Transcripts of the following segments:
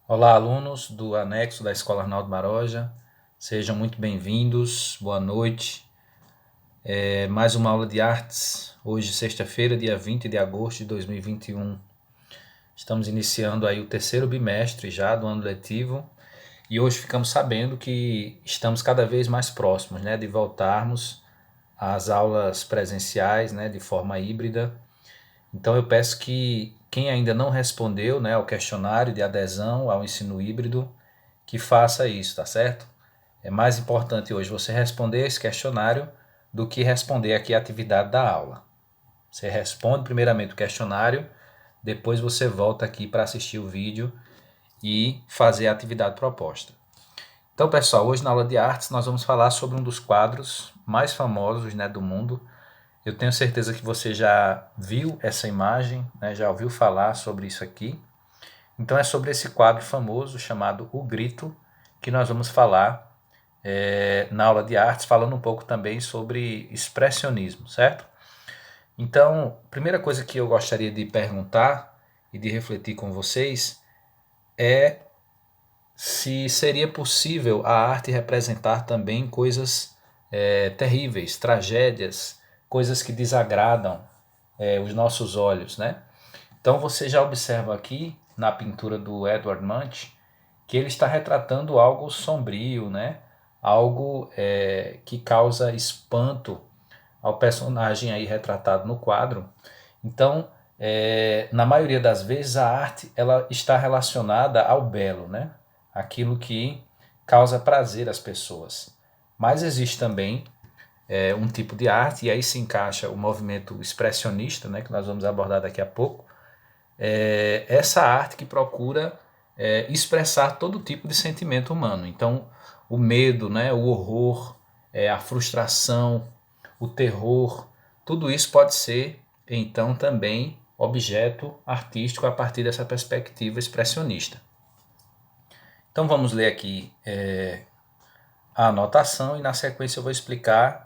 Olá, alunos do anexo da Escola Arnaldo Maroja, sejam muito bem-vindos, boa noite. Mais uma aula de artes, hoje, sexta-feira, dia 20 de agosto de 2021. Estamos iniciando aí o terceiro bimestre já do ano letivo e hoje ficamos sabendo que estamos cada vez mais próximos, né, de voltarmos às aulas presenciais, né, de forma híbrida. Então eu peço que quem ainda não respondeu, né, ao questionário de adesão ao ensino híbrido, que faça isso, tá certo? É mais importante hoje você responder esse questionário do que responder aqui a atividade da aula. Você responde primeiramente o questionário, depois você volta aqui para assistir o vídeo e fazer a atividade proposta. Então, pessoal, hoje na aula de artes nós vamos falar sobre um dos quadros mais famosos, né, do mundo. Eu tenho certeza que você já viu essa imagem, né, já ouviu falar sobre isso aqui. Então é sobre esse quadro famoso chamado O Grito que nós vamos falar na aula de artes, falando um pouco também sobre expressionismo, certo? Então, a primeira coisa que eu gostaria de perguntar e de refletir com vocês é se seria possível a arte representar também coisas terríveis, tragédias, coisas que desagradam os nossos olhos, né? Então você já observa aqui na pintura do Edward Munch que ele está retratando algo sombrio, né? Algo que causa espanto ao personagem aí retratado no quadro. Então, na maioria das vezes a arte ela está relacionada ao belo, né? Aquilo que causa prazer às pessoas. Mas existe também um tipo de arte, e aí se encaixa o movimento expressionista, né, que nós vamos abordar daqui a pouco, essa arte que procura expressar todo tipo de sentimento humano. Então, o medo, né, o horror, a frustração, o terror, tudo isso pode ser, então, também objeto artístico a partir dessa perspectiva expressionista. Então, vamos ler aqui a anotação e, na sequência, eu vou explicar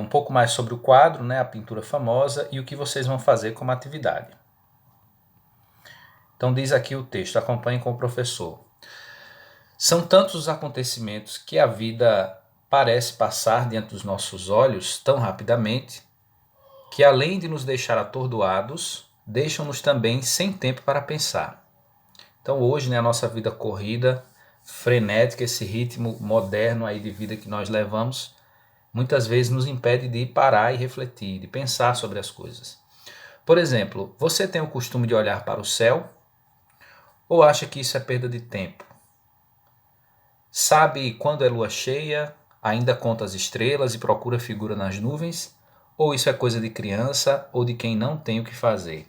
um pouco mais sobre o quadro, né, a pintura famosa e o que vocês vão fazer como atividade. Então diz aqui o texto, acompanhe com o professor. São tantos os acontecimentos que a vida parece passar diante dos nossos olhos tão rapidamente, que além de nos deixar atordoados, deixam-nos também sem tempo para pensar. Então hoje, né, a nossa vida corrida, frenética, esse ritmo moderno aí de vida que nós levamos, muitas vezes nos impede de parar e refletir, de pensar sobre as coisas. Por exemplo, você tem o costume de olhar para o céu ou acha que isso é perda de tempo? Sabe quando é lua cheia, ainda conta as estrelas e procura figura nas nuvens? Ou isso é coisa de criança ou de quem não tem o que fazer?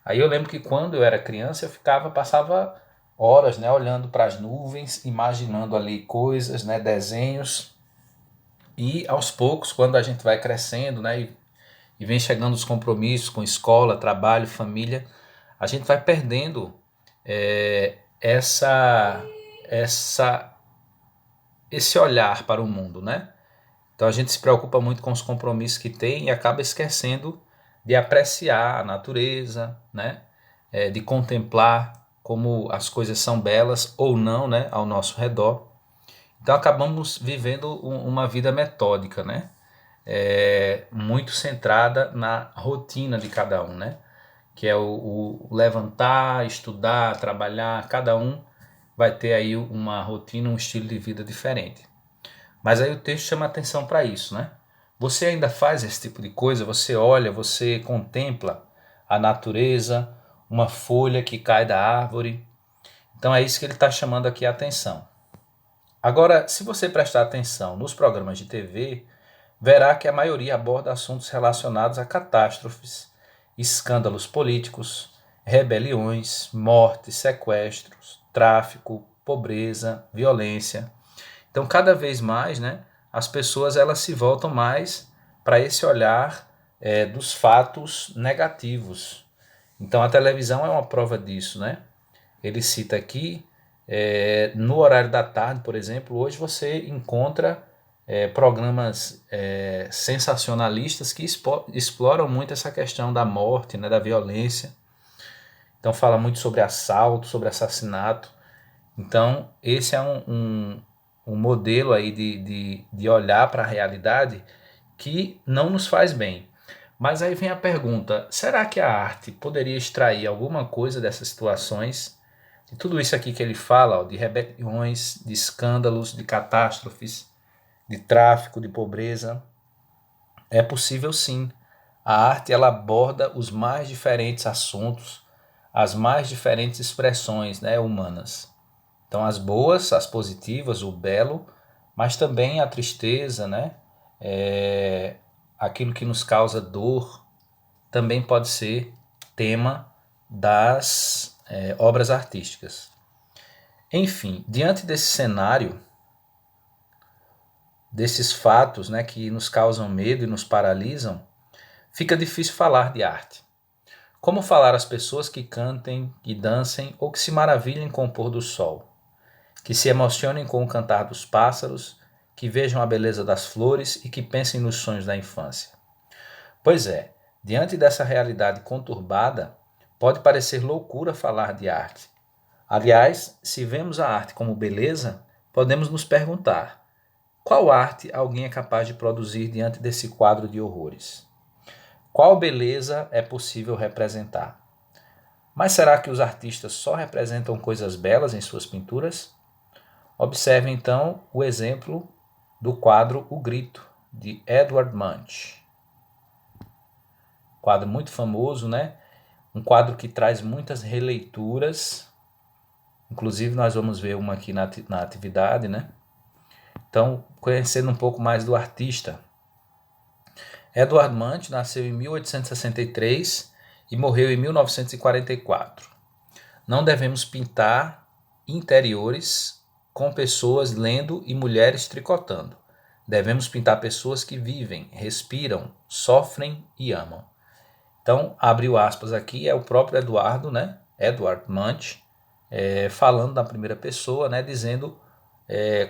Aí eu lembro que quando eu era criança passava horas, né, olhando para as nuvens, imaginando ali coisas, né, desenhos. E aos poucos, quando a gente vai crescendo, né, e vem chegando os compromissos com escola, trabalho, família, a gente vai perdendo essa, essa, esse olhar para o mundo, né? Então a gente se preocupa muito com os compromissos que tem e acaba esquecendo de apreciar a natureza, né? De contemplar como as coisas são belas ou não, né? Ao nosso redor. Então acabamos vivendo uma vida metódica, né? Muito centrada na rotina de cada um, né? Que é o levantar, estudar, trabalhar, cada um vai ter aí uma rotina, um estilo de vida diferente. Mas aí o texto chama atenção para isso, né? Você ainda faz esse tipo de coisa? Você olha, você contempla a natureza, uma folha que cai da árvore. Então é isso que ele está chamando aqui a atenção. Agora, se você prestar atenção nos programas de TV, verá que a maioria aborda assuntos relacionados a catástrofes, escândalos políticos, rebeliões, mortes, sequestros, tráfico, pobreza, violência. Então, cada vez mais, né, as pessoas elas se voltam mais para esse olhar dos fatos negativos. Então, a televisão é uma prova disso, né? Ele cita aqui, no horário da tarde, por exemplo, hoje você encontra programas sensacionalistas que exploram muito essa questão da morte, né, da violência. Então fala muito sobre assalto, sobre assassinato. Então esse é um modelo aí de olhar para a realidade que não nos faz bem. Mas aí vem a pergunta, será que a arte poderia extrair alguma coisa dessas situações? De tudo isso aqui que ele fala, ó, de rebeliões, de escândalos, de catástrofes, de tráfico, de pobreza. É possível sim. A arte ela aborda os mais diferentes assuntos, as mais diferentes expressões, né, humanas. Então as boas, as positivas, o belo, mas também a tristeza, né? Aquilo que nos causa dor, também pode ser tema das obras artísticas. Enfim, diante desse cenário, desses fatos, né, que nos causam medo e nos paralisam, fica difícil falar de arte. Como falar às pessoas que cantem, que dancem ou que se maravilhem com o pôr do sol, que se emocionem com o cantar dos pássaros, que vejam a beleza das flores e que pensem nos sonhos da infância? Pois é, diante dessa realidade conturbada, pode parecer loucura falar de arte. Aliás, se vemos a arte como beleza, podemos nos perguntar: qual arte alguém é capaz de produzir diante desse quadro de horrores? Qual beleza é possível representar? Mas será que os artistas só representam coisas belas em suas pinturas? Observe então o exemplo do quadro O Grito, de Edvard Munch. Quadro muito famoso, né? Um quadro que traz muitas releituras. Inclusive nós vamos ver uma aqui na atividade, né? Então, conhecendo um pouco mais do artista. Edvard Munch nasceu em 1863 e morreu em 1944. Não devemos pintar interiores com pessoas lendo e mulheres tricotando. Devemos pintar pessoas que vivem, respiram, sofrem e amam. Então, abriu aspas aqui, é o próprio Eduardo, né? Edvard Munch, falando na primeira pessoa, né? Dizendo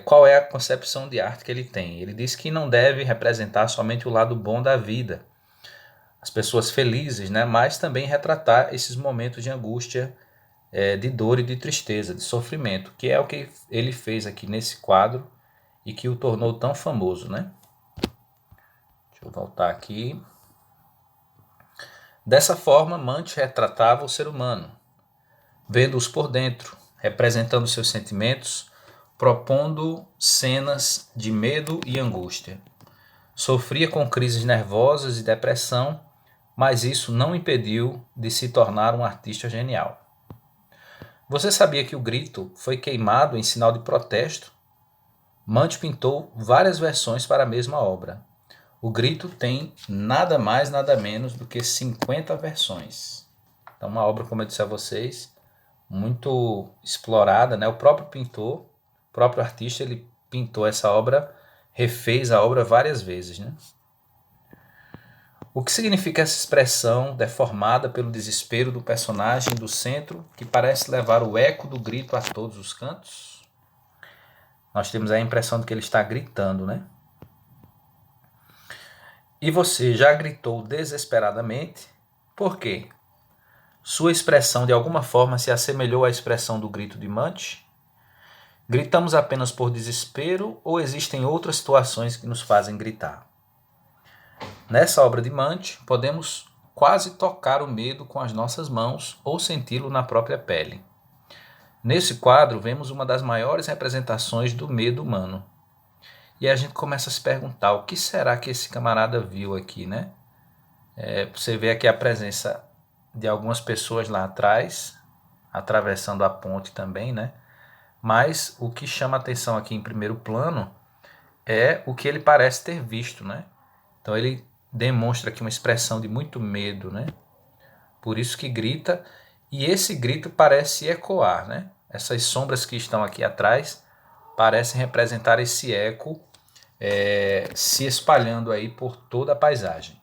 qual é a concepção de arte que ele tem. Ele diz que não deve representar somente o lado bom da vida, as pessoas felizes, né? Mas também retratar esses momentos de angústia, de dor e de tristeza, de sofrimento, que é o que ele fez aqui nesse quadro e que o tornou tão famoso, né? Deixa eu voltar aqui. Dessa forma, Munch retratava o ser humano, vendo-os por dentro, representando seus sentimentos, propondo cenas de medo e angústia. Sofria com crises nervosas e depressão, mas isso não impediu de se tornar um artista genial. Você sabia que o grito foi queimado em sinal de protesto? Munch pintou várias versões para a mesma obra. O grito tem nada mais, nada menos do que 50 versões. Então, uma obra, como eu disse a vocês, muito explorada, né? O próprio pintor, o próprio artista, ele pintou essa obra, refez a obra várias vezes, né? O que significa essa expressão deformada pelo desespero do personagem do centro, que parece levar o eco do grito a todos os cantos? Nós temos a impressão de que ele está gritando, né? E você já gritou desesperadamente? Por quê? Sua expressão de alguma forma se assemelhou à expressão do grito de Munch? Gritamos apenas por desespero ou existem outras situações que nos fazem gritar? Nessa obra de Munch, podemos quase tocar o medo com as nossas mãos ou senti-lo na própria pele. Nesse quadro, vemos uma das maiores representações do medo humano. E a gente começa a se perguntar, o que será que esse camarada viu aqui, né? Você vê aqui a presença de algumas pessoas lá atrás, atravessando a ponte também, né? Mas o que chama a atenção aqui em primeiro plano é o que ele parece ter visto, né? Então ele demonstra aqui uma expressão de muito medo, né? Por isso que grita, e esse grito parece ecoar, né? Essas sombras que estão aqui atrás parecem representar esse eco se espalhando aí por toda a paisagem.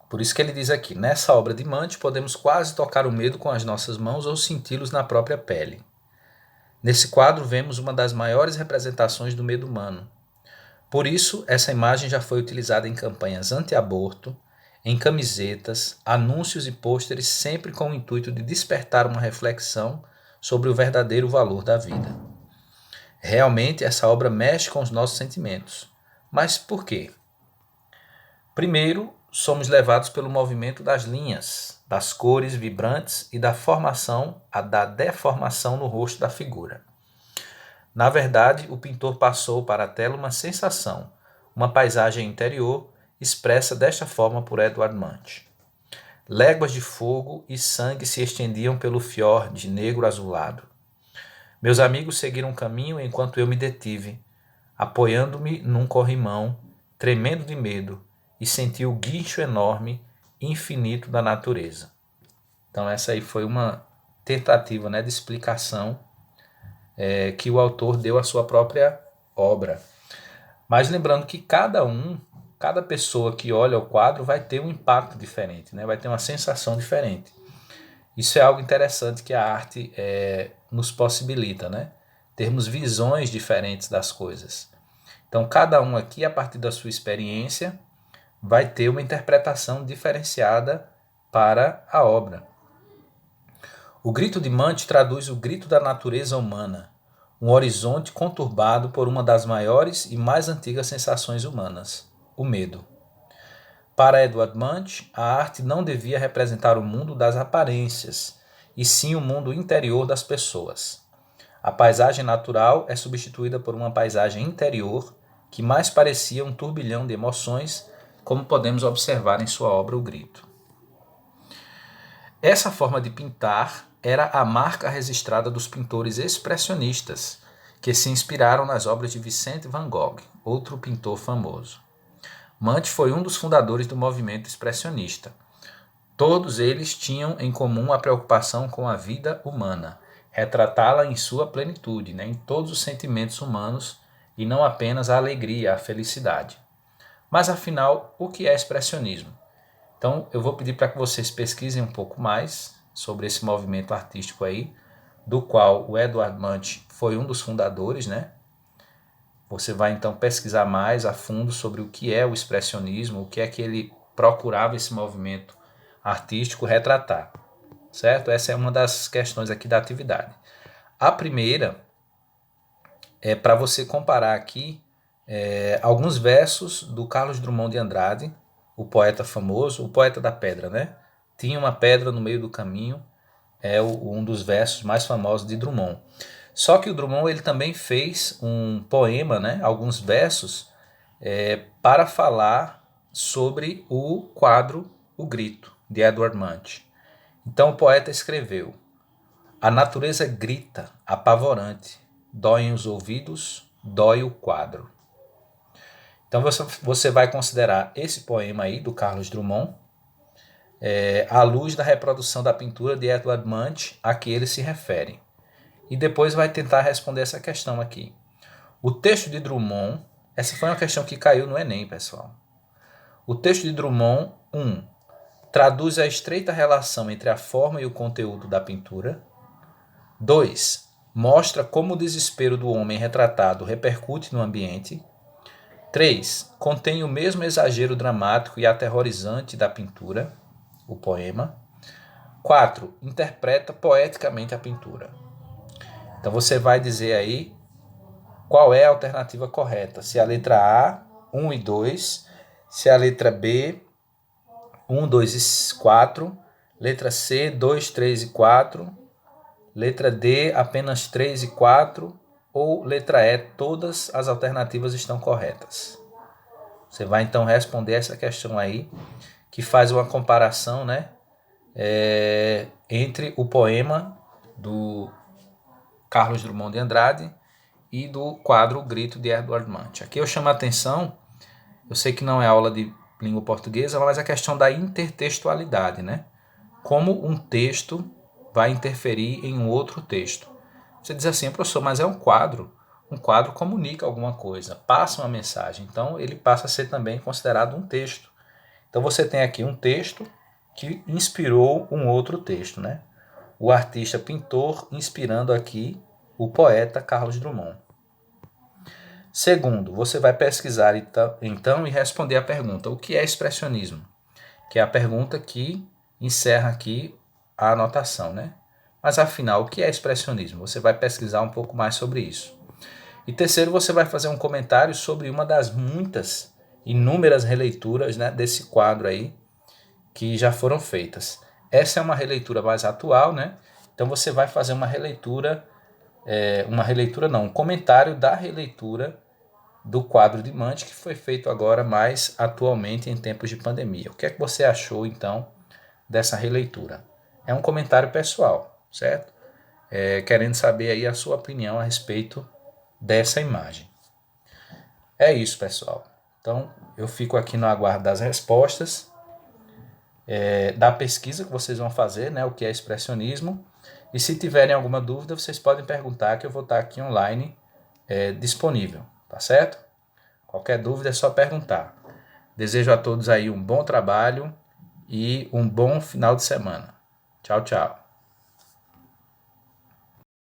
Por isso que ele diz aqui, nessa obra de Munch podemos quase tocar o medo com as nossas mãos ou senti-los na própria pele. Nesse quadro vemos uma das maiores representações do medo humano. Por isso, essa imagem já foi utilizada em campanhas anti-aborto, em camisetas, anúncios e pôsteres, sempre com o intuito de despertar uma reflexão sobre o verdadeiro valor da vida. Realmente, essa obra mexe com os nossos sentimentos. Mas por quê? Primeiro, somos levados pelo movimento das linhas, das cores vibrantes e da deformação no rosto da figura. Na verdade, o pintor passou para a tela uma sensação, uma paisagem interior, expressa desta forma por Edvard Munch. Léguas de fogo e sangue se estendiam pelo fiord negro azulado. Meus amigos seguiram o caminho enquanto eu me detive, apoiando-me num corrimão, tremendo de medo, e senti o guincho enorme, infinito da natureza. Então essa aí foi uma tentativa, de explicação que o autor deu à sua própria obra. Mas lembrando que cada pessoa que olha o quadro vai ter um impacto diferente, vai ter uma sensação diferente. Isso é algo interessante que a arte nos possibilita, termos visões diferentes das coisas. Então, cada um aqui, a partir da sua experiência, vai ter uma interpretação diferenciada para a obra. O grito de Munch traduz o grito da natureza humana, um horizonte conturbado por uma das maiores e mais antigas sensações humanas, o medo. Para Edvard Munch, a arte não devia representar o mundo das aparências, e sim o mundo interior das pessoas. A paisagem natural é substituída por uma paisagem interior que mais parecia um turbilhão de emoções, como podemos observar em sua obra O Grito. Essa forma de pintar era a marca registrada dos pintores expressionistas, que se inspiraram nas obras de Vincent van Gogh, outro pintor famoso. Munch foi um dos fundadores do movimento expressionista. Todos eles tinham em comum a preocupação com a vida humana, retratá-la em sua plenitude, em todos os sentimentos humanos e não apenas a alegria, a felicidade. Mas afinal, o que é expressionismo? Então eu vou pedir para que vocês pesquisem um pouco mais sobre esse movimento artístico aí, do qual o Edvard Munch foi um dos fundadores, Você vai então pesquisar mais a fundo sobre o que é o expressionismo, o que é que ele procurava esse movimento artístico retratar, certo? Essa é uma das questões aqui da atividade. A primeira é para você comparar aqui alguns versos do Carlos Drummond de Andrade, o poeta famoso, o poeta da pedra, Tinha uma pedra no meio do caminho, é um dos versos mais famosos de Drummond. Só que o Drummond ele também fez um poema, alguns versos, para falar sobre o quadro O Grito, de Edvard Munch. Então o poeta escreveu: a natureza grita, apavorante, doem os ouvidos, dói o quadro. Então você vai considerar esse poema aí do Carlos Drummond à luz da reprodução da pintura de Edvard Munch a que ele se refere. E depois vai tentar responder essa questão aqui. O texto de Drummond, essa foi uma questão que caiu no Enem, pessoal. O texto de Drummond, 1. Traduz a estreita relação entre a forma e o conteúdo da pintura. 2. Mostra como o desespero do homem retratado repercute no ambiente. 3. Contém o mesmo exagero dramático e aterrorizante da pintura, o poema. 4. Interpreta poeticamente a pintura. Então você vai dizer aí qual é a alternativa correta. Se a letra A, 1 e 2, se a letra B, 1, 2 e 4, letra C, 2, 3 e 4, letra D, apenas 3 e 4, ou letra E, todas as alternativas estão corretas. Você vai então responder essa questão aí, que faz uma comparação, entre o poema do Carlos Drummond de Andrade e do quadro O Grito de Edvard Munch. Aqui eu chamo a atenção, eu sei que não é aula de língua portuguesa, mas a questão da intertextualidade, Como um texto vai interferir em um outro texto. Você diz assim, professor, mas é um quadro. Um quadro comunica alguma coisa, passa uma mensagem, então ele passa a ser também considerado um texto. Então você tem aqui um texto que inspirou um outro texto, O artista pintor inspirando aqui o poeta Carlos Drummond. Segundo, você vai pesquisar então e responder a pergunta: o que é expressionismo? que é a pergunta que encerra aqui a anotação, né? Mas afinal, o que é expressionismo? Você vai pesquisar um pouco mais sobre isso. E terceiro, você vai fazer um comentário sobre uma das muitas, inúmeras releituras, né, desse quadro aí, que já foram feitas. Essa é uma releitura mais atual, né? Então você vai fazer uma releitura um comentário da releitura do quadro de Mante, que foi feito agora mais atualmente em tempos de pandemia. O que é que você achou, então, dessa releitura? É um comentário pessoal, certo? Querendo saber aí a sua opinião a respeito dessa imagem. É isso, pessoal. Então, eu fico aqui no aguardo das respostas, da pesquisa que vocês vão fazer, né, o que é expressionismo. E se tiverem alguma dúvida, vocês podem perguntar, que eu vou estar aqui online disponível, tá certo? Qualquer dúvida é só perguntar. Desejo a todos aí um bom trabalho e um bom final de semana. Tchau, tchau.